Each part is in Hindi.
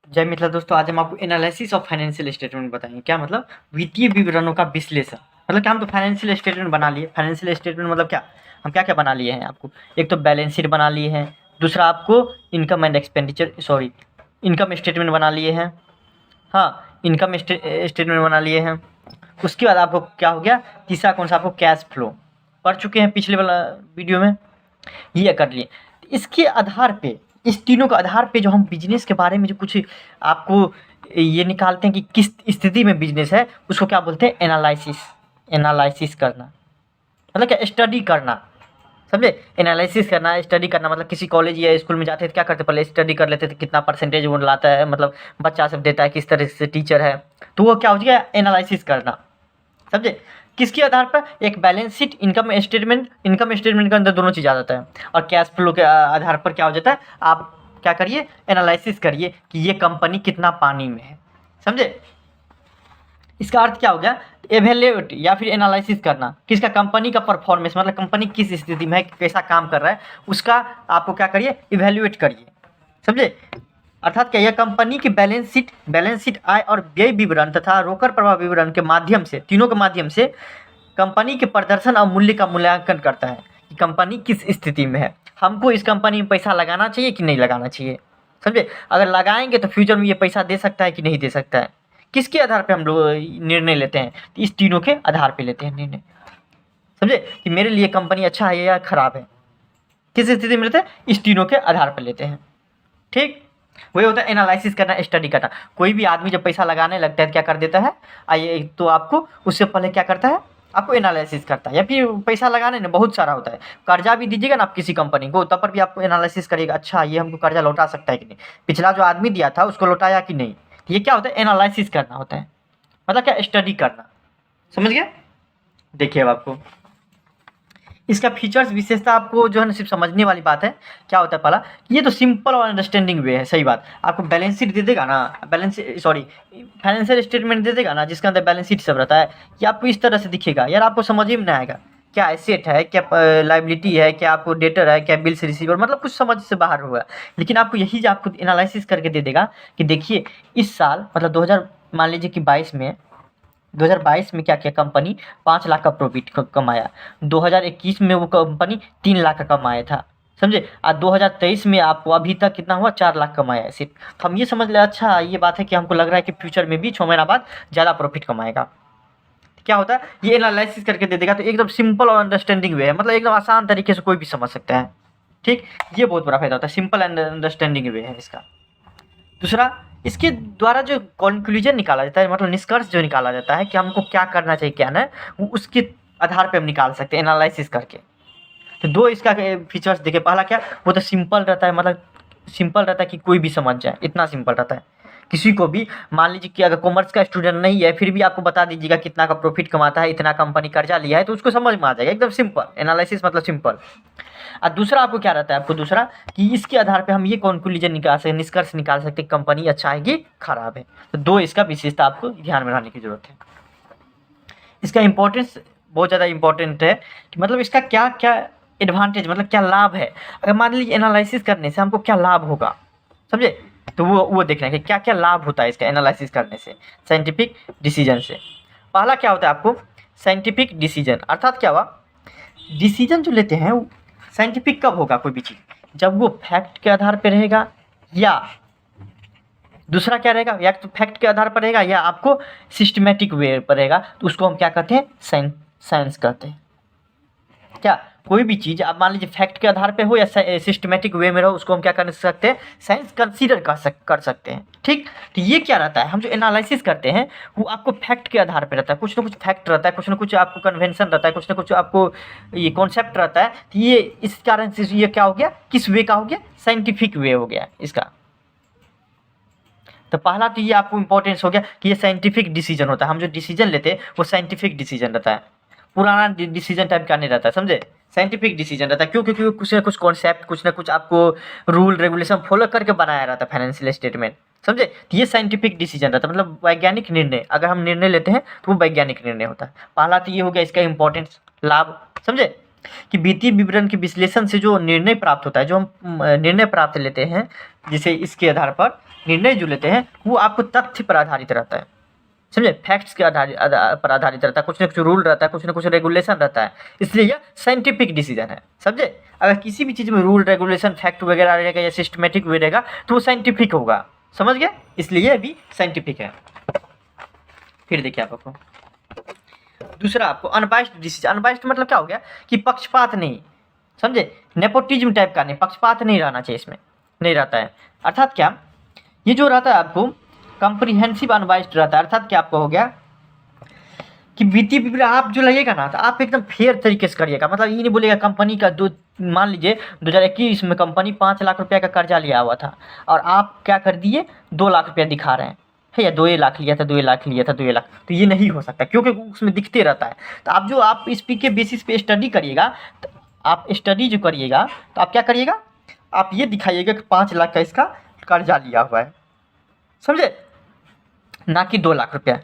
जय मित्रा दोस्तों, आज हम आपको एनालिसिस ऑफ फाइनेंशियल स्टेटमेंट बताएंगे। क्या मतलब वित्तीय विवरणों का विश्लेषण। मतलब क्या, हम तो फाइनेंशियल स्टेटमेंट बना लिए। फाइनेंशियल स्टेटमेंट मतलब क्या, हम क्या क्या बना लिए हैं आपको। एक तो बैलेंस शीट बना लिए हैं, दूसरा आपको income and expenditure income statement बना लिए हैं। हाँ, इनकम स्टेटमेंट बना लिए हैं। उसके बाद आपको क्या हो गया, तीसरा कौन सा, आपको कैश फ्लो पढ़ चुके हैं पिछले वाला वीडियो में, ये कर लिए। इसके आधार पे, इस तीनों के आधार पे जो हम बिजनेस के बारे में जो कुछ आपको ये निकालते हैं कि किस स्थिति में बिजनेस है, उसको क्या बोलते हैं, एनालिसिस। एनालिसिस करना मतलब क्या, स्टडी करना। समझे, एनालिसिस करना, स्टडी करना। मतलब किसी कॉलेज या स्कूल में जाते थे, क्या करते, पहले स्टडी कर लेते थे, कितना परसेंटेज वो लाता है, मतलब बच्चा सब देता है, किस तरह से टीचर है, तो वो क्या हो गया, एनालिसिस करना। समझे, किसके आधार पर, एक बैलेंस शीट, इनकम स्टेटमेंट के अंदर दोनों चीज़ आ जाता है, और कैश फ्लो के आधार पर क्या हो जाता है, आप क्या करिए, एनालिसिस करिए कि ये कंपनी कितना पानी में है। समझे, इसका अर्थ क्या हो गया, एवेल्युएट या फिर एनालिसिस करना किसका, कंपनी का परफॉर्मेंस, मतलब कंपनी किस स्थिति में है, कैसा काम कर रहा है, उसका आपको क्या करिए, इवेल्युएट करिए। समझे, अर्थात क्या, यह कंपनी की बैलेंस शीट आय और व्यय विवरण तथा रोकड़ प्रवाह विवरण के माध्यम से, तीनों के माध्यम से कंपनी के प्रदर्शन और मूल्य का मूल्यांकन करता है कि कंपनी किस स्थिति में है। हमको इस कंपनी में पैसा लगाना चाहिए कि नहीं लगाना चाहिए। समझे, अगर लगाएंगे तो फ्यूचर में ये पैसा दे सकता है कि नहीं दे सकता है। किसके आधार पे हम लोग निर्णय लेते हैं, तो इस तीनों के आधार पे लेते हैं निर्णय। समझे, कि मेरे लिए कंपनी अच्छा है या खराब है, किस स्थिति में लेते हैं, इस तीनों के आधार पर लेते हैं। ठीक, वही होता है एनालिसिस करना, स्टडी करना। कोई भी आदमी जब पैसा लगाने लगता है तो क्या कर देता है, आइए, तो आपको उससे पहले क्या करता है, आपको एनालिसिस करता है। या फिर पैसा लगाने में बहुत सारा होता है, कर्जा भी दीजिएगा ना आप किसी कंपनी को, तब पर भी आपको एनालिसिस करिएगा, अच्छा ये हमको कर्जा लौटा सकता है कि नहीं, पिछला जो आदमी दिया था उसको लौटाया कि नहीं। ये क्या होता है, एनालिसिस करना होता है, मतलब क्या, स्टडी करना। समझ गए। देखिए अब आपको इसका फीचर्स, विशेषता आपको जो है ना सिर्फ समझने वाली बात है। क्या होता है, पहला, ये तो सिंपल और अंडरस्टैंडिंग वे है। सही बात, आपको बैलेंस शीट दे देगा ना, फाइनेंशियल स्टेटमेंट दे देगा ना, जिसके अंदर बैलेंस शीट सब रहता है, ये आपको इस तरह से दिखेगा यार, आपको समझ ही में नहीं आएगा क्या एसेट है, क्या लाइबिलिटी है, क्या आपको डेटर है, क्या बिल्स रिसीवर, मतलब कुछ समझ से बाहर होगा। लेकिन आपको यही जो आपको एनालिसिस करके दे देगा कि देखिए इस साल, मतलब 2000 मान लीजिए कि 2022 में क्या किया, कंपनी 5 लाख का प्रॉफिट कमाया। 2021 में वो कंपनी 3 लाख का कमाया था। समझे, आज 2023 में आपको अभी तक कितना हुआ, 4 लाख कमाया है सिर्फ। तो हम ये समझ ले, अच्छा ये बात है कि हमको लग रहा है कि फ्यूचर में भी 6 महीना बाद ज़्यादा प्रॉफिट कमाएगा। क्या होता है, ये एनालिसिस करके दे देगा, तो एकदम सिंपल और अंडरस्टैंडिंग वे है, मतलब एकदम आसान तरीके से कोई भी समझ सकता है। ठीक, ये बहुत बड़ा फायदा होता है, सिंपल एंड अंडरस्टैंडिंग वे है इसका। दूसरा, इसके द्वारा जो कंक्लूजन निकाला जाता है, मतलब निष्कर्ष जो निकाला जाता है कि हमको क्या करना चाहिए, क्या ना, वो उसके आधार पे हम निकाल सकते हैं एनालिसिस करके। तो दो इसका फीचर्स देखिए, पहला क्या, वो तो सिंपल रहता है, मतलब सिंपल रहता है कि कोई भी समझ जाए, इतना सिंपल रहता है। किसी को भी, मान लीजिए कि अगर कॉमर्स का स्टूडेंट नहीं है, फिर भी आपको बता दीजिएगा कितना का प्रॉफिट कमाता है, इतना कंपनी कर्जा लिया है, तो उसको समझ में आ जाएगा, एकदम सिंपल। एनालिसिस मतलब सिंपल। और दूसरा आपको क्या रहता है, आपको दूसरा कि इसके आधार पे हम ये कंक्लूजन निकाल सकते, निष्कर्ष निकाल सकते हैं कंपनी अच्छा है कि खराब है। तो दो इसका विशेषता आपको ध्यान में रखने की जरूरत है। इसका इंपॉर्टेंस बहुत ज़्यादा इंपॉर्टेंट है कि मतलब इसका क्या क्या एडवांटेज, मतलब क्या लाभ है। अगर मान लीजिए एनालिसिस करने से हमको क्या लाभ होगा, समझे, तो वो देखना है कि क्या क्या लाभ होता है इसका एनालिसिस करने से, साइंटिफिक डिसीजन से। पहला क्या होता है आपको, साइंटिफिक डिसीजन, अर्थात क्या हुआ, डिसीजन जो लेते हैं साइंटिफिक कब होगा कोई भी चीज़, जब वो फैक्ट के आधार पर रहेगा, या दूसरा क्या रहेगा, या तो फैक्ट के आधार पर रहेगा या आपको सिस्टमेटिक वे पर रहेगा, तो उसको हम क्या कहते हैं, साइंस कहते हैं। क्या, कोई भी चीज़ आप मान लीजिए फैक्ट के आधार पे हो या सिस्टमेटिक वे में रहो, उसको हम क्या कर सकते हैं, साइंस कंसीडर कर सकते हैं। ठीक, तो ये क्या रहता है, हम जो एनालिसिस करते हैं वो आपको फैक्ट के आधार पे रहता है, कुछ ना कुछ फैक्ट रहता है, कुछ ना कुछ आपको कन्वेंशन रहता है, कुछ ना कुछ आपको ये कॉन्सेप्ट रहता है। तो ये इस कारण से ये क्या हो गया, किस वे का हो गया, साइंटिफिक वे हो गया इसका। तो पहला तो ये आपको इंपॉर्टेंस हो गया कि ये साइंटिफिक डिसीजन होता है, हम जो डिसीजन लेते हैं वो साइंटिफिक डिसीजन रहता है, पुराना डिसीजन टाइप का नहीं रहता है। समझे, साइंटिफिक डिसीजन रहता है, क्यों, क्योंकि कुछ ना कुछ कॉन्सेप्ट, कुछ ना कुछ आपको रूल रेगुलेशन फॉलो करके बनाया रहता है फाइनेंशियल स्टेटमेंट। समझे, तो ये साइंटिफिक डिसीजन रहता है, मतलब वैज्ञानिक निर्णय, अगर हम निर्णय लेते हैं तो वो वैज्ञानिक निर्णय होता है। पहला तो ये हो गया इसका इंपॉर्टेंस, लाभ। समझे, कि वित्तीय विवरण के विश्लेषण से जो निर्णय प्राप्त होता है, जो हम निर्णय प्राप्त लेते हैं, जिसे इसके आधार पर निर्णय जो लेते हैं, वो आपको तथ्य पर आधारित रहता है, समझे, फैक्ट्स के पर आधारित रहता है, कुछ ना कुछ रूल रहता है, कुछ ना कुछ रेगुलेशन रहता है, इसलिए यह साइंटिफिक डिसीजन है, समझे। अगर किसी भी चीज़ में रूल रेगुलेशन फैक्ट वगैरह रहेगा या सिस्टमेटिक वे रहेगा तो वो साइंटिफिक होगा, समझ गए, इसलिए यह भी साइंटिफिक है। फिर देखिए आपको दूसरा, आपको अनबाइस्ड डिसीजन। अनबाइस्ड मतलब क्या हो गया कि पक्षपात नहीं, समझे, नेपोटिज्म टाइप का नहीं, पक्षपात नहीं रहना चाहिए, इसमें नहीं रहता है। अर्थात क्या, ये जो रहता है आपको कॉम्प्रिहेंसिव अनबाइस्ड रहता है। अर्थात क्या आपको हो गया कि वित्तीय विवरण आप जो लगेगा ना तो आप एकदम फेयर तरीके से करिएगा। मतलब ये नहीं बोलेगा कंपनी का मान लीजिए 2021 में कंपनी 5 लाख रुपया का कर्जा लिया हुआ था और आप क्या कर दिए 2 लाख रुपया दिखा रहे हैं, है या 2 लाख लिया था, 2 लाख लिया था, 2 लाख, तो ये नहीं हो सकता क्योंकि उसमें दिखते रहता है। तो आप इस पी के बेसिस पे स्टडी करिएगा, तो आप स्टडी जो करिएगा तो आप क्या करिएगा, आप ये दिखाइएगा कि 5 लाख का इसका कर्जा लिया हुआ है, समझे, ना कि 2 लाख रुपया।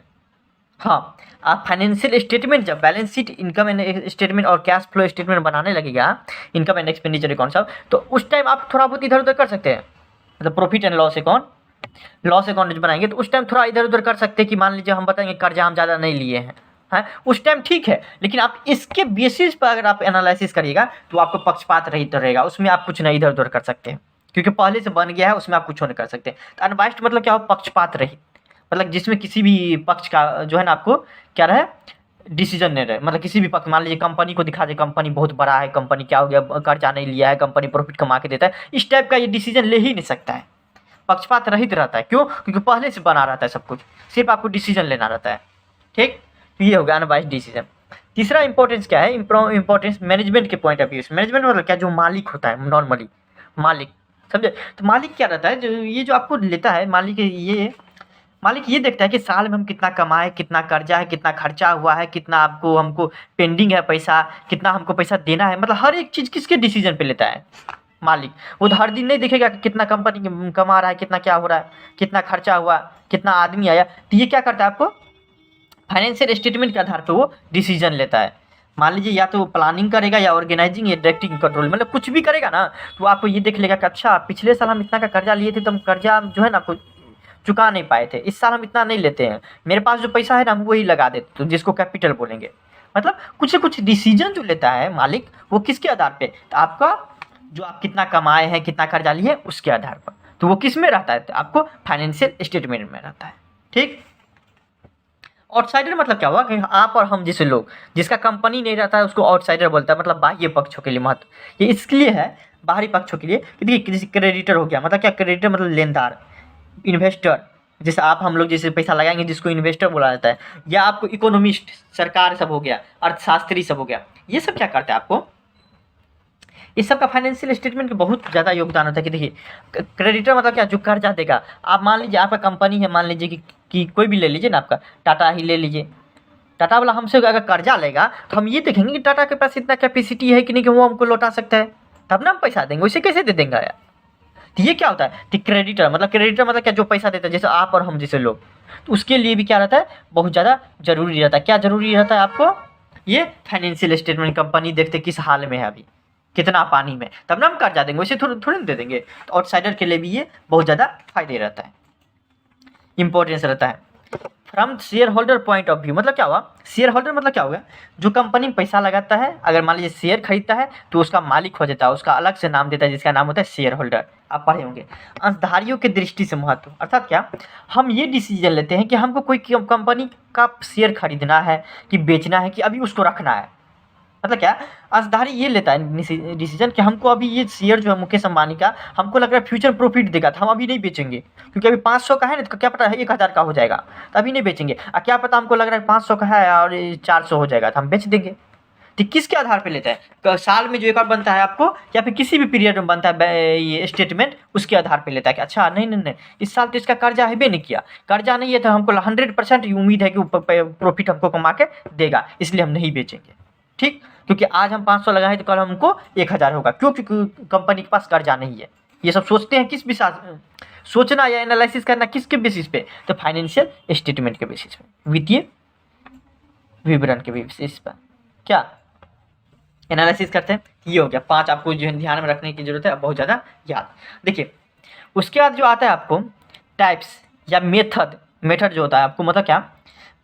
हाँ, आप फाइनेंशियल स्टेटमेंट जब balance sheet, income and statement और कैश फ्लो स्टेटमेंट बनाने लगेगा, इनकम एंड एक्सपेंडिचर अकाउंट सब, तो उस टाइम आप थोड़ा बहुत इधर उधर कर सकते हैं। मतलब प्रॉफिट एंड लॉस अकाउंट जो बनाएंगे तो उस टाइम थोड़ा इधर उधर कर सकते हैं कि मान लीजिए हम बताएंगे कर्जा हम ज़्यादा नहीं लिए हैं, है उस टाइम ठीक है, लेकिन आप इसके बेसिस पर अगर आप एनालिसिस करिएगा तो आपको पक्षपात रहित रहेगा, उसमें आप कुछ नहीं इधर उधर कर सकते हैं क्योंकि पहले से बन गया है, उसमें आप कुछ नहीं कर सकते। तो अनबाइस्ड मतलब क्या हो, पक्षपात रहित, मतलब जिसमें किसी भी पक्ष का जो है ना आपको क्या रहे, डिसीजन नहीं रहे। मतलब किसी भी पक्ष, मान लीजिए कंपनी को दिखा दे कंपनी बहुत बड़ा है, कंपनी क्या हो गया कर्जा नहीं लिया है, कंपनी प्रॉफिट कमा के देता है, इस टाइप का ये डिसीजन ले ही नहीं सकता है, पक्षपात रहित रहता है। क्यों? क्योंकि पहले से बना रहता है सब कुछ, सिर्फ आपको डिसीजन लेना रहता है, ठीक। तो ये हो गया अनबाइस्ड डिसीजन। तीसरा इंपॉर्टेंस क्या है, इंपॉर्टेंस मैनेजमेंट के पॉइंट ऑफ व्यू से। मैनेजमेंट मतलब क्या, जो मालिक होता है नॉर्मली, मालिक, समझे। तो मालिक क्या रहता है, जो ये जो आपको लेता है मालिक ये देखता है कि साल में हम कितना कमाए, कितना कर्जा है, कितना खर्चा हुआ है, कितना आपको हमको पेंडिंग है पैसा, कितना हमको पैसा देना है, मतलब हर एक चीज़ किसके डिसीजन पे लेता है, मालिक। वो तो हर दिन नहीं देखेगा कि कितना कंपनी कमा रहा है, कितना क्या हो रहा है, कितना खर्चा हुआ, कितना आदमी आया। तो ये क्या करता है, आपको फाइनेंशियल स्टेटमेंट के आधार पर वो डिसीजन लेता है। मान लीजिए या तो प्लानिंग करेगा या ऑर्गेनाइजिंग या डायरेक्टिंग कंट्रोल, मतलब कुछ भी करेगा ना तो आपको ये देख लेगा कि अच्छा पिछले साल हम इतना का कर्जा लिए थे तो हम कर्जा जो है ना आपको चुका नहीं पाए थे, इस साल हम इतना नहीं लेते हैं, मेरे पास जो पैसा है ना हम वही लगा देते, तो जिसको कैपिटल बोलेंगे। मतलब कुछ न कुछ डिसीजन जो लेता है मालिक, वो किसके आधार पे, तो आपका जो आप कितना कमाए हैं, कितना कर्जा लिए उसके आधार पर। तो वो किस में रहता है, तो आपको फाइनेंशियल स्टेटमेंट में रहता है, ठीक। आउटसाइडर मतलब क्या हुआ कि आप और हम जैसे लोग, जिसका कंपनी नहीं रहता है उसको आउटसाइडर बोलता है। मतलब बाह्य पक्षों के लिए महत्व ये इसलिए है, बाहरी पक्षों के लिए, कि देखिए किसी क्रेडिटर हो गया, मतलब क्या, क्रेडिटर मतलब लेनदार, इन्वेस्टर, जैसे आप हम लोग जैसे पैसा लगाएंगे जिसको इन्वेस्टर बोला जाता है, या आपको इकोनॉमिस्ट, सरकार सब हो गया, अर्थशास्त्री सब हो गया, ये सब क्या करते हैं, आपको इस सब का फाइनेंशियल स्टेटमेंट का बहुत ज़्यादा योगदान होता है। कि देखिए क्रेडिटर मतलब क्या, जो कर्जा देगा। आप मान लीजिए आपका कंपनी है, मान लीजिए कि कोई भी ले लीजिए ना, आपका टाटा ही ले लीजिए, टाटा वाला हमसे अगर कर्जा लेगा तो हम ये देखेंगे कि टाटा के पास इतना कैपेसिटी है कि नहीं कि वो हमको लौटा सकता है, तब ना हम पैसा देंगे, उसे कैसे दे देंगे यार। तो ये क्या होता है, तो क्रेडिटर मतलब क्या, जो पैसा देता है, जैसे आप और हम जैसे लोग, तो उसके लिए भी क्या रहता है, बहुत ज़्यादा जरूरी रहता है। क्या जरूरी रहता है आपको, ये फाइनेंशियल स्टेटमेंट, कंपनी देखते किस हाल में है अभी, कितना पानी में, तब ना हम कर्जा देंगे, वैसे थोड़े थोड़े दे देंगे। तो आउटसाइडर के लिए भी ये बहुत ज़्यादा फायदे रहता है, इंपॉर्टेंस रहता है। From share holder point of view मतलब क्या हुआ, शेयर होल्डर मतलब क्या होगा, जो कंपनी में पैसा लगाता है, अगर मान लीजिए शेयर खरीदता है तो उसका मालिक हो जाता है, उसका अलग से नाम देता है जिसका नाम होता है शेयर होल्डर, आप पढ़े होंगे। अंशधारियों की दृष्टि से महत्व, अर्थात क्या, हम ये डिसीजन लेते हैं कि हमको कोई कंपनी का शेयर खरीदना है कि बेचना है कि अभी उसको रखना है। मतलब क्या, अंशधारी ये लेता है डिसीजन कि हमको अभी ये शेयर जो है मुकेश अंबानी का, हमको लग रहा है फ्यूचर प्रॉफिट देगा, तो हम अभी नहीं बेचेंगे, क्योंकि अभी 500 का है ना, तो क्या पता है 1000 का हो जाएगा, तो अभी नहीं बेचेंगे। और क्या पता हमको लग रहा है 500 का है और 400 हो जाएगा, तो हम बेच देंगे। तो किसके आधार पे लेता है, साल में जो एक बार बनता है आपको, या फिर किसी भी पीरियड में बनता है ये स्टेटमेंट, उसके आधार पे लेता है कि अच्छा नहीं इस साल तो इसका कर्जा है भी नहीं किया, कर्जा नहीं है तो हमको 100% उम्मीद है कि प्रॉफिट हमको कमा के देगा, इसलिए हम नहीं बेचेंगे, ठीक। क्योंकि आज हम 500 लगाए तो कल हमको 1000 होगा, क्यों, क्योंकि कंपनी के पास कर्जा नहीं है। ये सब सोचते हैं किस विशाल, सोचना या एनालिसिस करना किसके बेसिस पे, तो फाइनेंशियल स्टेटमेंट के बेसिस पे, वित्तीय विवरण के बेसिस पर। क्या एनालिसिस करते हैं। ये हो गया 5 आपको जो है ध्यान में रखने की ज़रूरत है, बहुत ज़्यादा याद। देखिए उसके बाद जो आता है आपको टाइप्स या मेथड जो होता है आपको मतलब क्या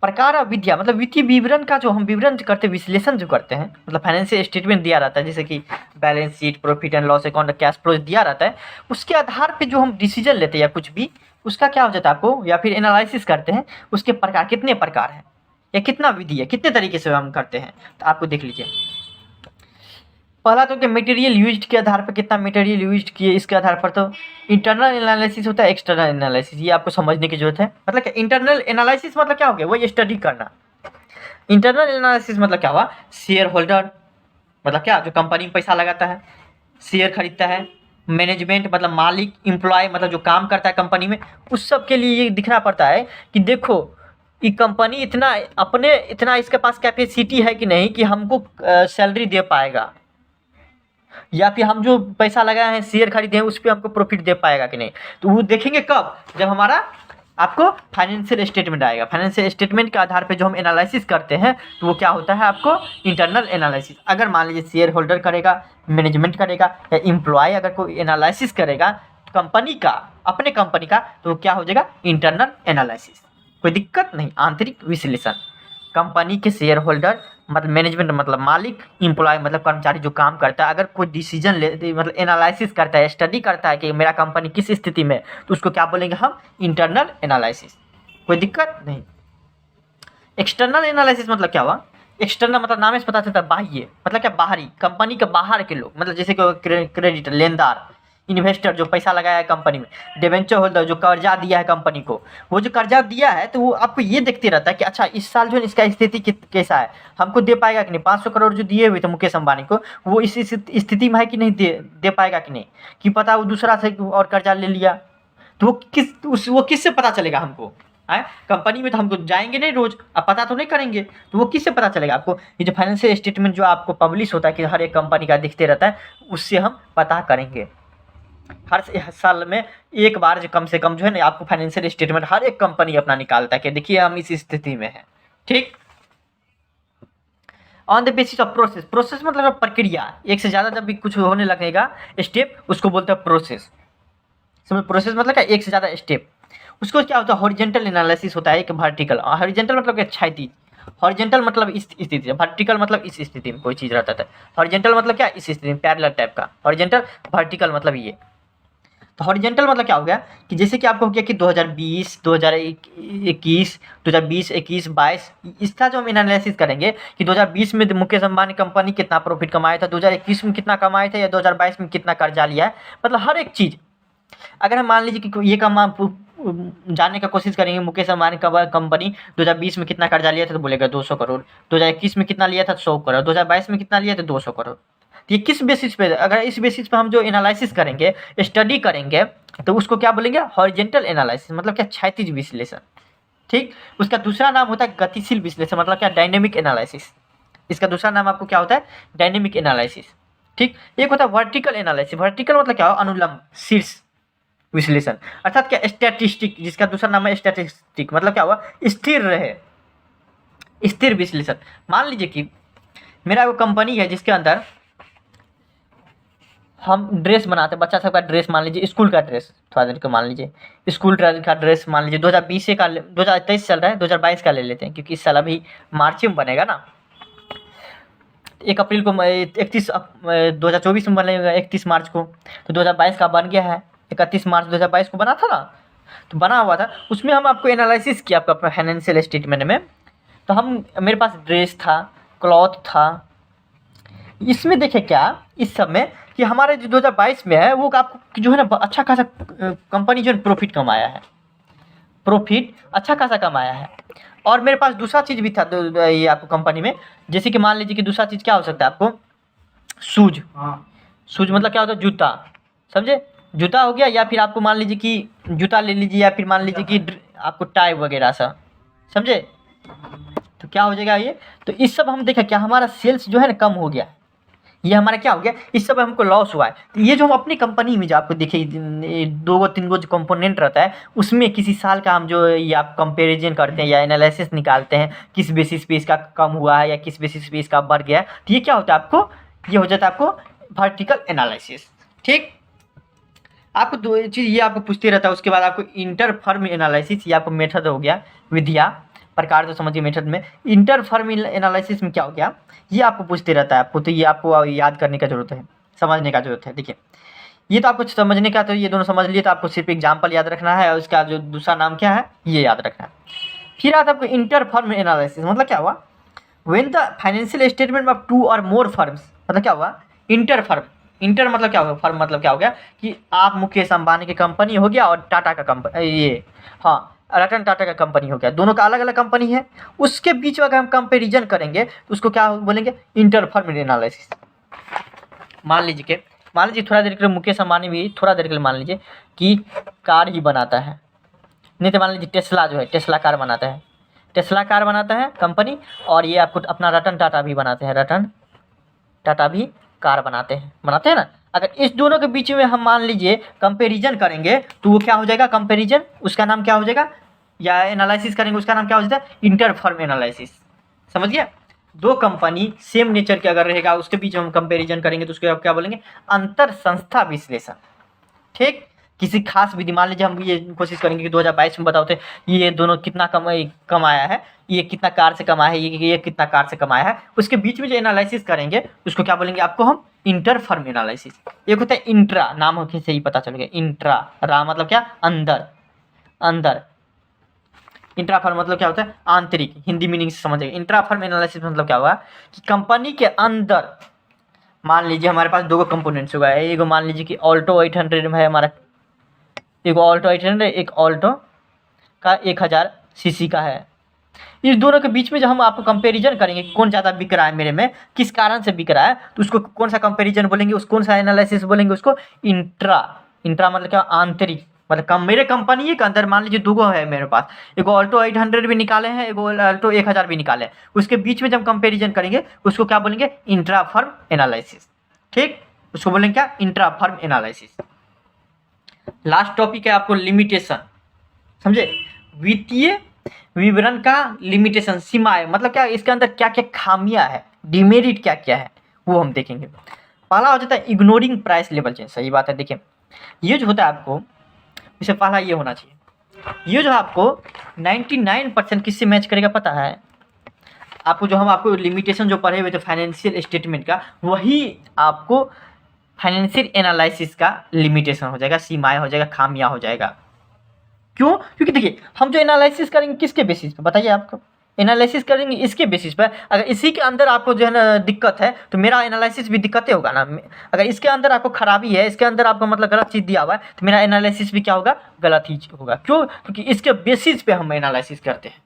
प्रकार और विधियाँ, मतलब वित्तीय विवरण का जो हम विवरण करते हैं, विश्लेषण जो करते हैं, मतलब फाइनेंशियल स्टेटमेंट दिया रहता है जैसे कि balance sheet, profit and loss account, cash flow दिया रहता है, उसके आधार पे जो हम डिसीजन लेते हैं या कुछ भी उसका क्या हो जाता है आपको, या फिर एनालिसिस करते हैं उसके प्रकार कितने प्रकार हैं या कितना विधि है, कितने तरीके से हम करते हैं। तो आपको देख लीजिए पहला तो क्या मटेरियल यूज्ड के आधार पर, कितना मटेरियल यूज्ड किए इसके आधार पर तो इंटरनल एनालिसिस होता है, एक्सटर्नल एनालिसिस, ये आपको समझने की जरूरत है। मतलब क्या इंटरनल एनालिसिस मतलब क्या हो गया, वही स्टडी करना। इंटरनल एनालिसिस मतलब क्या हुआ, शेयर होल्डर मतलब क्या जो कंपनी में पैसा लगाता है, शेयर खरीदता है, मैनेजमेंट मतलब मालिक, एम्प्लॉय मतलब जो काम करता है कंपनी में, उस सब के लिए ये दिखना पड़ता है कि देखो ये कंपनी इतना इसके पास कैपेसिटी है कि नहीं कि हमको सैलरी दे पाएगा, या फिर हम जो पैसा लगाए हैं शेयर खरीदे हैं उस पर हमको प्रॉफिट दे पाएगा कि नहीं। तो वो देखेंगे कब, जब हमारा आपको फाइनेंशियल स्टेटमेंट आएगा। फाइनेंशियल स्टेटमेंट के आधार पे जो हम एनालिसिस करते हैं तो वो क्या होता है आपको इंटरनल एनालिसिस। अगर मान लीजिए शेयर होल्डर करेगा, मैनेजमेंट करेगा या एम्प्लॉय अगर कोई एनालिसिस करेगा कंपनी का, अपने कंपनी का, तो वो क्या हो जाएगा इंटरनल एनालिसिस, कोई दिक्कत नहीं। आंतरिक विश्लेषण कंपनी के शेयर होल्डर मतलब मैनेजमेंट मतलब मालिक, एम्प्लॉय मतलब कर्मचारी जो काम करता है, अगर कोई डिसीजन ले मतलब एनालिसिस करता है, स्टडी करता है कि मेरा कंपनी किस स्थिति में, तो उसको क्या बोलेंगे हम इंटरनल एनालिसिस, कोई दिक्कत नहीं। एक्सटर्नल एनालिसिस मतलब क्या हुआ, एक्सटर्नल मतलब नाम से पता चलता है बाह्य, मतलब क्या बाहरी, कंपनी के बाहर के लोग, मतलब जैसे कि क्रेडिटर लेनदार, इन्वेस्टर जो पैसा लगाया है कंपनी में, डिबेंचर होल्डर जो कर्जा दिया है कंपनी को, वो जो कर्जा दिया है तो वो आपको ये देखते रहता है कि अच्छा इस साल जो है इसका स्थिति कैसा है, हमको दे पाएगा कि नहीं। 500 करोड़ जो दिए हुए थे मुकेश अंबानी को, वो इस स्थिति में है कि नहीं, दे पाएगा कि नहीं, कि पता वो दूसरा से और कर्जा ले लिया, तो वो किससे पता चलेगा हमको, है कंपनी में तो हमको जाएंगे नहीं रोज, अब पता तो नहीं करेंगे, तो वो किससे पता चलेगा आपको, ये जो फाइनेंशियल स्टेटमेंट जो आपको पब्लिश होता है कि हर एक कंपनी का दिखते रहता है, उससे हम पता करेंगे। हर साल में एक बार जो कम से कम जो है ना आपको फाइनेंशियल स्टेटमेंट हर एक कंपनी अपना निकालता है कि देखिए हम इस स्थिति में हैं, ठीक। On the basis of process, process मतलब प्रक्रिया, एक से ज़्यादा जब भी कुछ होने लगेगा स्टेप उसको बोलते हैं प्रोसेस। समझ, प्रोसेस मतलब क्या एक से ज़्यादा स्टेप। उसको क्या होता है हॉरिजेंटल एनालिसिस होता है, एक वर्टिकल। हॉरिजेंटल मतलब क्या क्षैतिज, हॉरिजेंटल मतलब इस स्थिति से, वर्टिकल मतलब इस स्थिति में कोई चीज़ रहता है। हॉरिजेंटल मतलब क्या इस स्थिति में पैरेलल टाइप का हॉरिजेंटल, वर्टिकल मतलब ये। तो हॉरिजेंटल मतलब क्या हो गया कि जैसे कि आपको हो गया कि 2020, 2021, 2020, 21, 22 इसका जो हम एनालिसिस करेंगे कि 2020 में मुकेश अंबानी कंपनी कितना प्रॉफिट कमाया था, 2021 में कितना कमाए थे, या 2022 में कितना कर्जा लिया है, मतलब हर एक चीज़। अगर हम मान लीजिए कि ये काम आप जानने का कोशिश करेंगे मुकेश अंबानी कंपनी 2020 में कितना कर्जा लिया था, तो बोलेगा 200 करोड़, 2021 में कितना लिया था 100 करोड़, 2022 में कितना लिया था 200 करोड़। तो ये किस बेसिस पे, अगर इस बेसिस पे हम जो एनालिसिस करेंगे, स्टडी करेंगे, तो उसको क्या बोलेंगे हॉरिजेंटल एनालिसिस, मतलब क्या क्षैतिज विश्लेषण, ठीक। उसका दूसरा नाम होता है गतिशील विश्लेषण, मतलब क्या डायनेमिक एनालिसिस। इसका दूसरा नाम आपको क्या होता है डायनेमिक एनालिसिस, ठीक। एक होता है वर्टिकल एनालिसिस, वर्टिकल मतलब क्या हो अनुलंब शीर्ष विश्लेषण, अर्थात क्या स्टैटिस्टिक, जिसका दूसरा नाम है स्टैटिस्टिक, मतलब क्या हुआ स्थिर रहे, स्थिर विश्लेषण। मान लीजिए कि मेरा वो कंपनी है जिसके अंदर हम ड्रेस बनाते हैं, बच्चा सबका ड्रेस, मान लीजिए स्कूल का ड्रेस, थोड़ा देर को मान लीजिए स्कूल का ड्रेस, मान लीजिए 2020 का 2023 चल रहा है, 2022 का ले लेते हैं क्योंकि इस साल अभी मार्च में बनेगा ना, 1 अप्रैल को 2024 में बनेगा 31 मार्च को, तो 2022 का बन गया है, 31 मार्च 2022 को बना था ना, तो बना हुआ था। उसमें हम आपको एनालिसिस किया आपका फाइनेंशियल स्टेटमेंट में, तो हम मेरे पास ड्रेस था, क्लॉथ था, इसमें देखें क्या इस सब में कि हमारे जो 2022 में है वो आपको जो है ना अच्छा खासा कंपनी जो है प्रॉफिट कमाया है, प्रॉफिट अच्छा खासा कमाया है। और मेरे पास दूसरा चीज़ भी था ये आपको कंपनी में, जैसे कि मान लीजिए कि दूसरा चीज़ क्या हो सकता है आपको शूज, शूज मतलब क्या होता है जूता, समझे, जूता हो गया, या फिर आपको मान लीजिए कि जूता ले लीजिए, या फिर मान लीजिए कि आपको टाई वगैरह सा, समझे, तो क्या हो जाएगा ये, तो इस सब हम देखें क्या हमारा सेल्स जो है ना कम हो गया, ये हमारा क्या हो गया, इस सब हमको लॉस हुआ है। तो ये जो हम अपनी कंपनी में जो आपको देखिए 2-3 जो कंपोनेंट रहता है, उसमें किसी साल का हम जो ये आप कंपेरिजन करते हैं या एनालिसिस निकालते हैं, किस बेसिस पे इसका कम हुआ है या किस बेसिस पे इसका बढ़ गया है, तो ये क्या होता है आपको ये हो जाता है आपको वर्टिकल एनालिसिस। ठीक, आपको दो चीज़ ये आपको पूछते रहता है। उसके बाद आपको इंटर फर्म एनालिसिस, ये आपको मेथड हो गया, विधिया प्रकार तो समझिए मेथड में। इंटर फर्म एनालिसिस में क्या हो गया, ये आपको पूछते रहता है आपको, तो ये आपको याद करने का जरूरत है, समझने का जरूरत है। देखिए ये तो आपको समझने का, तो ये दोनों समझ लिए, तो आपको सिर्फ एग्जाम्पल याद रखना है और उसका जो दूसरा नाम क्या है ये याद रखना है। फिर आता है आपको इंटर फर्म एनालिसिस, मतलब क्या हुआ, when the financial statement of two or more firms, मतलब क्या हुआ, इंटर फर्म, इंटर मतलब क्या होगा, फर्म मतलब क्या हो गया कि आप मुकेश अंबानी की कंपनी हो गया और टाटा का कंपनी, ये हाँ रतन टाटा का कंपनी हो गया, दोनों का अलग अलग कंपनी है, उसके बीच में अगर हम कंपेरिजन करेंगे तो उसको क्या बोलेंगे, इंटर फर्म एनालिसिस। मान लीजिए थोड़ा देर के लिए मुकेश अंबानी भी थोड़ा देर के लिए मान लीजिए कि कार ही बनाता है, नहीं तो मान लीजिए टेस्ला जो है, टेस्ला कार बनाता है, टेस्ला कार बनाता है कंपनी, और ये आपको अपना रतन टाटा भी बनाते हैं, रतन टाटा भी कार बनाते हैं ना। अगर इस दोनों के बीच में हम मान लीजिए कंपैरिजन करेंगे तो वो क्या हो जाएगा, कंपैरिजन उसका नाम क्या हो जाएगा, या एनालिसिस करेंगे उसका नाम क्या हो जाता है, इंटर फर्म एनालिसिस। समझ गया, दो कंपनी सेम नेचर के अगर रहेगा उसके बीच हम कंपैरिजन करेंगे तो उसको आप क्या बोलेंगे, अंतर संस्था विश्लेषण। ठीक, किसी खास विधि, मान लीजिए हम ये कोशिश करेंगे कि 2022 में बताओ थे ये दोनों कितना कमाया है, ये कितना कार से कमाया है, ये कितना कार से कमाया है, उसके बीच में जो एनालिसिस करेंगे उसको क्या बोलेंगे आपको हम, इंटर फर्म एनालिसिस। एक होता है इंट्रा, नाम से ही पता चल गया, इंट्रा, रा मतलब क्या, अंदर, अंदर, इंट्रा फर्म मतलब क्या होता है, आंतरिक, हिंदी मीनिंग से समझिएगा। इंट्रा फर्म एनालिसिस मतलब क्या हुआ कि कंपनी के अंदर, मान लीजिए हमारे पास दो कंपोनेंट्स होगा, एक मान लीजिए कि ऑल्टो 800 में है हमारा, एक ऑल्टो 800, एक ऑल्टो का 1000 सीसी का है। इस दोनों के बीच में जब हम आपको कंपैरिजन करेंगे कौन ज़्यादा बिक रहा है मेरे में, किस कारण से बिक रहा है, तो उसको कौन सा कंपैरिजन बोलेंगे, उस कौन सा एनालिसिस बोलेंगे, उसको इंट्रा। इंट्रा मतलब क्या, आंतरिक, मतलब मेरे कंपनी के अंदर मान लीजिए दो है मेरे पास, एक ऑल्टो 800 भी निकाले हैं, एक ऑल्टो 1000 भी निकाले हैं, उसके बीच में जब कंपेरिजन करेंगे उसको क्या बोलेंगे, इंट्रा फर्म एनालिसिस। ठीक, उसको बोलेंगे क्या, intra firm analysis. Last topic है आपको लिमिटेशन, समझे, वित्तीय विवरण का लिमिटेशन, सीमाएं, मतलब क्या, इसके अंदर क्या क्या खामियां है, डिमेरिट क्या क्या है, वो हम देखेंगे। पहला हो जाता है इग्नोरिंग प्राइस लेवल चेंज। सही बात है, देखिए ये जो होता है आपको, इससे पहला ये होना चाहिए, ये जो आपको 99% किससे मैच करेगा पता है आपको, जो हम आपको लिमिटेशन जो पढ़े हुए थे फाइनेंशियल स्टेटमेंट का, वही आपको फाइनेंशियल एनालिसिस का लिमिटेशन हो जाएगा, सीमाएं हो जाएगा, खामियां हो जाएगा। क्यों, क्योंकि देखिए हम जो एनालिसिस करेंगे किसके बेसिस पे बताइए, आपको एनालिसिस करेंगे इसके बेसिस पर, अगर इसी के अंदर आपको जो है ना दिक्कत है तो मेरा एनालिसिस भी दिक्कतें होगा ना। अगर इसके अंदर आपको खराबी है, इसके अंदर आपको मतलब गलत चीज़ दिया हुआ है, तो मेरा एनालिसिस भी क्या होगा, गलत ही होगा। क्यों, क्योंकि इसके बेसिस पे हम एनालिसिस करते हैं,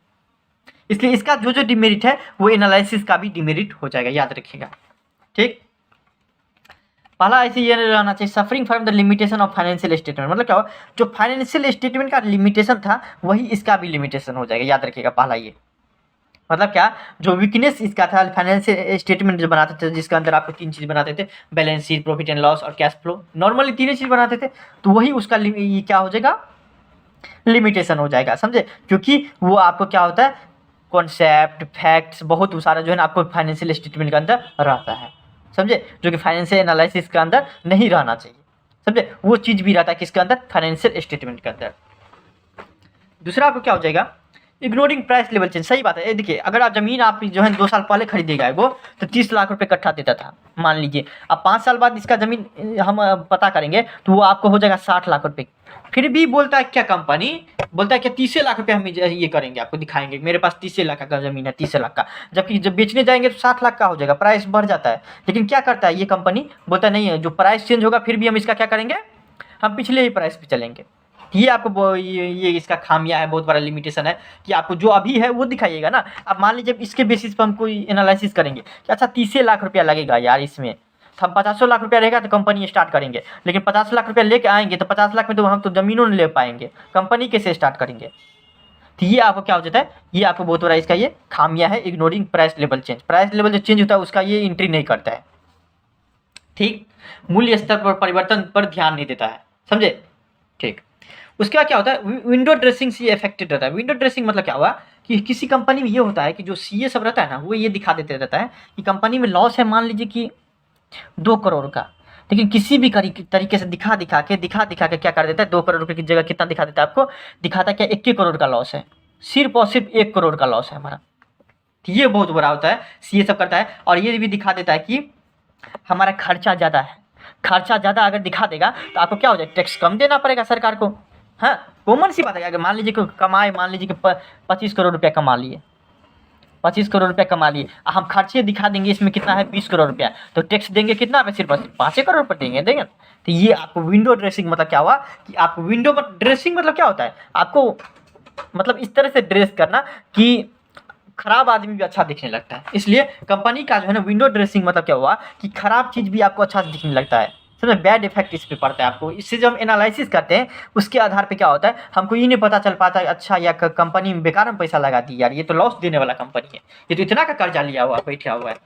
इसलिए इसका जो जो डिमेरिट है वो एनालिसिस का भी डिमेरिट हो जाएगा, याद रखिएगा। ठीक, पहला ऐसे ये रहना चाहिए, suffering from the limitation of financial statement, मतलब क्या हो, जो फाइनेंशियल स्टेटमेंट का लिमिटेशन था वही इसका भी लिमिटेशन हो जाएगा, याद रखिएगा। पहला ये मतलब क्या, जो वीकनेस इसका था फाइनेंशियल स्टेटमेंट जो बनाते थे, जिसके अंदर आपको तीन चीज़ बनाते थे, balance sheet, profit and loss और कैश फ्लो, नॉर्मली तीन चीज़ बनाते थे, तो वही उसका ये क्या हो जाएगा, लिमिटेशन हो जाएगा, समझे। क्योंकि वो आपको क्या होता है, कॉन्सेप्ट, फैक्ट्स बहुत सारा जो है ना आपको फाइनेंशियल स्टेटमेंट के अंदर रहता है, समझे, जो कि फाइनेंशियल एनालिसिस के अंदर नहीं रहना चाहिए, समझे। वो चीज़ भी रहता है किसके अंदर, फाइनेंशियल स्टेटमेंट के अंदर। दूसरा आपको क्या हो जाएगा, इग्नोरिंग प्राइस लेवल चेंज। सही बात है, ये देखिए अगर आप ज़मीन आप जो है 2 साल पहले खरीदेगा वो तो 30 लाख रुपए कट्ठा देता था, मान लीजिए अब 5 साल बाद इसका ज़मीन हम पता करेंगे तो वो आपको हो जाएगा 60 लाख रुपए। फिर भी बोलता है क्या कंपनी, बोलता है क्या 30 लाख रुपये हम ये करेंगे, आपको दिखाएंगे मेरे पास 30 लाख का ज़मीन है, 30 लाख का, जबकि जब बेचने जाएंगे तो 60 लाख का हो जाएगा, प्राइस बढ़ जाता है। लेकिन क्या करता है ये कंपनी, बोलता नहीं है जो प्राइस चेंज होगा फिर भी हम इसका क्या करेंगे, हम पिछले ही प्राइस पे चलेंगे। ये आपको ये इसका खामिया है, बहुत बड़ा लिमिटेशन है कि आपको जो अभी है वो दिखाइएगा ना। अब मान लीजिए इसके बेसिस पर हम कोई एनालिसिस करेंगे कि अच्छा 30 लाख रुपया लगेगा यार इसमें, तो हम 50 लाख रुपया रहेगा तो कंपनी स्टार्ट करेंगे, लेकिन 50 लाख रुपया लेके आएंगे तो 50 लाख में तो हम तो ज़मीनों नहीं ले पाएंगे, कंपनी कैसे स्टार्ट करेंगे। तो ये आपको क्या हो जाता है, ये आपको बहुत बड़ा इसका ये खामिया है, ignoring price level change. Price level जो चेंज होता है उसका ये एंट्री नहीं करता है, ठीक, मूल्य स्तर पर परिवर्तन पर ध्यान नहीं देता है, समझे। ठीक, उसके बाद क्या होता है, विंडो ड्रेसिंग से अफेक्टेड रहता है। विंडो ड्रेसिंग मतलब क्या हुआ कि किसी कंपनी में ये होता है कि जो सीए सब रहता है ना वो ये दिखा देते रहता है कि कंपनी में लॉस है, मान लीजिए कि 2 करोड़ का, लेकिन किसी भी तरीके से दिखा दिखा के क्या कर देता है, 2 करोड़ रुपये की जगह कितना दिखा देता है आपको, दिखाता है क्या 21 करोड़ का लॉस है, सिर्फ और सिर्फ 1 करोड़ का लॉस है हमारा। तो ये बहुत बुरा होता है, ये सब करता है। और ये भी दिखा देता है कि हमारा खर्चा ज़्यादा है, खर्चा ज़्यादा अगर दिखा देगा तो आपको क्या हो जाएगा, टैक्स कम देना पड़ेगा सरकार को। हाँ, कॉमन सी बात है। अगर मान लीजिए कि कमाए, मान लीजिए कि 25 करोड़ रुपया कमा लिए, 25 करोड़ रुपया कमा लिए, हम खर्चे दिखा देंगे इसमें कितना है 20 करोड़ रुपया, तो टैक्स देंगे कितना पे, सिर्फ 5 करोड़ पर देंगे। तो ये आपको विंडो ड्रेसिंग मतलब क्या हुआ कि आपको विंडो ड्रेसिंग मतलब क्या होता है, आपको मतलब इस तरह से ड्रेस करना कि खराब आदमी भी अच्छा दिखने लगता है। इसलिए कंपनी का जो है ना विंडो ड्रेसिंग मतलब क्या हुआ कि खराब चीज़ भी आपको अच्छा दिखने लगता है, समझे, बैड इफेक्ट इस पे पड़ता है आपको। इससे जब हम एनालिसिस करते हैं उसके आधार पे क्या होता है, हमको ये नहीं पता चल पाता है अच्छा या कंपनी में बेकार में पैसा लगा दी यार, ये तो लॉस देने वाला कंपनी है, ये तो इतना का कर्जा लिया हुआ बैठा हुआ है,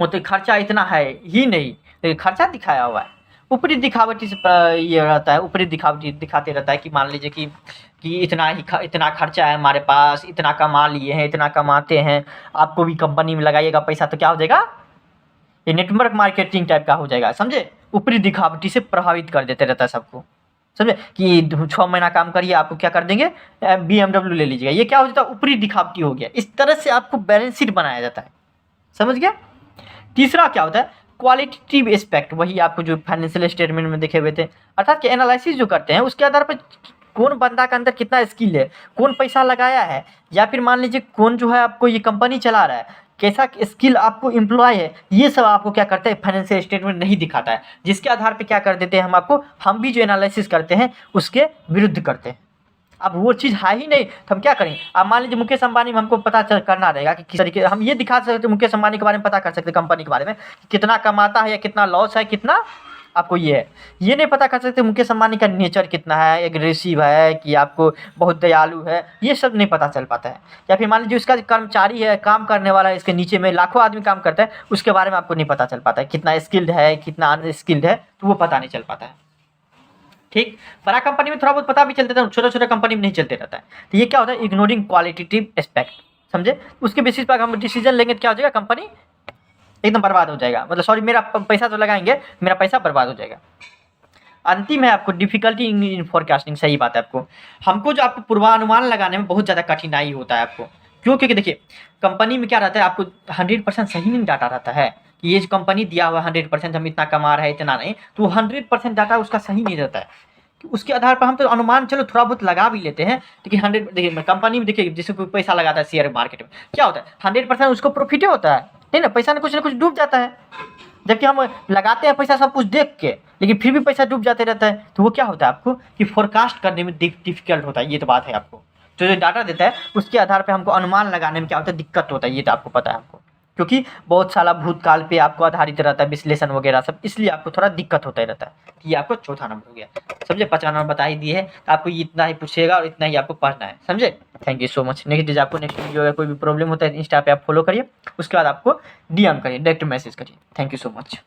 वो तो खर्चा इतना है ही नहीं, लेकिन खर्चा दिखाया हुआ है। ऊपरी दिखावटी से ये रहता है, ऊपरी दिखावटी दिखाते रहता है कि मान लीजिए कि इतना खर्चा है हमारे पास, इतना कमा लिए हैं, इतना कमाते हैं, आपको भी कंपनी में लगाइएगा पैसा तो क्या हो जाएगा, ये नेटवर्क मार्केटिंग टाइप का हो जाएगा, समझे। ऊपरी दिखावटी से प्रभावित कर देते रहता है सबको, समझे, कि 6 महीना काम करिए आपको क्या कर देंगे, BMW ले लीजिएगा, ये क्या हो जाता है, ऊपरी दिखावटी हो गया। इस तरह से आपको बैलेंस शीट बनाया जाता है, समझ गया। तीसरा क्या होता है, क्वालिटेटिव एस्पेक्ट, वही आपको जो फाइनेंशियल स्टेटमेंट में देखे हुए थे, अर्थात कि एनालिसिस जो करते हैं उसके आधार पर कौन बंदा के अंदर कितना स्किल है, कौन पैसा लगाया है, या फिर मान लीजिए कौन जो है आपको ये कंपनी चला रहा है, कैसा स्किल आपको एम्प्लॉय है, ये सब आपको क्या करते हैं फाइनेंशियल स्टेटमेंट नहीं दिखाता है, जिसके आधार पर क्या कर देते हैं हम भी जो एनालिसिस करते हैं उसके विरुद्ध करते हैं। अब वो चीज़ है ही नहीं तो हम क्या करें। अब मान लीजिए मुकेश अंबानी में हमको पता करना रहेगा कि किस तरीके हम ये दिखा सकते, मुकेश अंबानी के बारे में पता कर सकते, कंपनी के बारे में कितना कमाता है या कितना लॉस है, कितना आपको ये है, ये नहीं पता कर सकते मुकेश अंबानी का नेचर कितना है, एग्रेसिव है कि आपको बहुत दयालु है, ये सब नहीं पता चल पाता है। या फिर मान लीजिए उसका कर्मचारी है, काम करने वाला है, इसके नीचे में लाखों आदमी काम करता है, उसके बारे में आपको नहीं पता चल पाता है, कितना स्किल्ड है कितना अनस्किल्ड है, तो वो पता नहीं चल पाता है। ठीक, बड़ा कंपनी में थोड़ा बहुत पता भी चलता है, छोटा छोटा कंपनी में नहीं चलते रहता है। तो ये क्या होता है, इग्नोरिंग क्वालिटेटिव एस्पेक्ट, समझे। उसके बेसिस पर हम डिसीजन लेंगे तो क्या हो जाएगा, कंपनी एकदम बर्बाद हो जाएगा, मतलब सॉरी मेरा पैसा तो लगाएंगे, मेरा पैसा बर्बाद हो जाएगा। अंतिम है आपको डिफिकल्टी इन फोरकास्टिंग, सही बात है आपको, हमको जो आपको पूर्वानुमान लगाने में बहुत ज़्यादा कठिनाई होता है आपको, क्यों, क्योंकि देखिए कंपनी में क्या रहता है, आपको 100% सही नहीं डाटा रहता है कि ये जो कंपनी दिया हुआ 100% हम इतना कमा रहे हैं इतना नहीं, तो 100% डाटा उसका सही नहीं रहता है। उसके आधार पर हम तो अनुमान चलो थोड़ा बहुत लगा भी लेते हैं, लेकिन 100 देखिए कंपनी में देखिए जैसे कोई पैसा लगाता है शेयर मार्केट में, क्या होता है 100% उसको प्रॉफिट होता है, नहीं ना, पैसा ना कुछ डूब जाता है। जबकि हम लगाते हैं पैसा सब कुछ देख के, लेकिन फिर भी पैसा डूब जाते रहता है, तो वो क्या होता है आपको कि फोरकास्ट करने में डिफिकल्ट होता है। ये तो बात है, आपको जो डाटा देता है उसके आधार पर हमको अनुमान लगाने में क्या होता है, दिक्कत होता है, ये तो आपको पता है हमको, क्योंकि बहुत सारा भूतकाल पे आपको आधारित रहता है विश्लेषण वगैरह सब, इसलिए आपको थोड़ा दिक्कत होता ही रहता है। ये आपको चौथा नंबर हो गया, समझे। 5 नंबर बता ही दिए है, तो आपको इतना ही पूछेगा और इतना ही आपको पढ़ना है, समझे। Thank you so much. Next आपको नेक्स्ट वीडियो में कोई भी प्रॉब्लम होता है इंस्टा पे आप फॉलो करिए, उसके बाद आपको DM करिए, डायरेक्ट मैसेज करिए। Thank you so much.